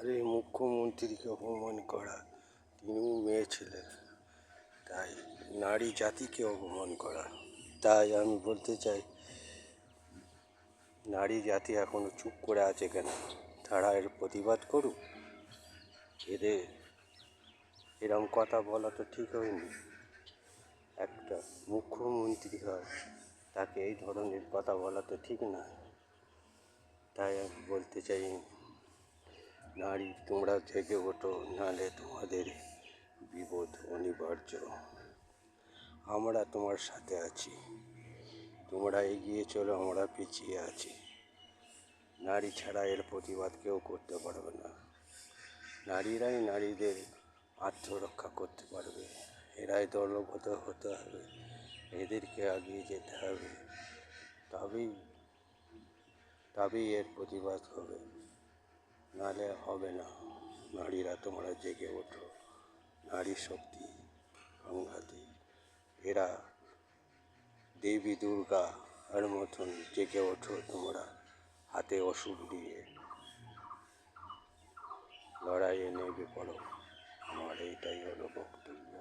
আরে মুখ্যমন্ত্রীকে অপমান করা, তিনি মেয়ে ছিলেন, তাই নারী জাতিকে অপমান করা। তাই আমি বলতে চাই, নারী জাতি এখনো চুপ করে আছে কেন? তারা এর প্রতিবাদ করুক। এদের এরম কথা বলা তো ঠিক হয়নি। একটা মুখ্যমন্ত্রী হয়, তাকে এই ধরনের কথা বলা তো ঠিক না। তাই আমি বলতে চাই, নারী তোমরা জেগে ওঠো, নাহলে তোমাদের বিপদ অনিবার্য। আমরা তোমার সাথে আছি, তোমরা এগিয়ে চলো, আমরা পিছিয়ে আছি। নারী ছাড়া এর প্রতিবাদ কেউ করতে পারবে না। নারীরাই নারীদের আত্মরক্ষা করতে পারবে। এরাই দলগত হতে হবে, এদেরকে এগিয়ে যেতে হবে, তবেই এর প্রতিবাদ হবে, নাহলে হবে না। নারীরা তোমরা জেগে ওঠো, নারী শক্তি সাংঘাতিক। এরা দেবী দুর্গা আর মতন জেগে ওঠো তোমরা, হাতে অসুর নিয়ে লড়াইয়ে নেমে পড়ো। আমার এইটাই হলো বক্তব্য।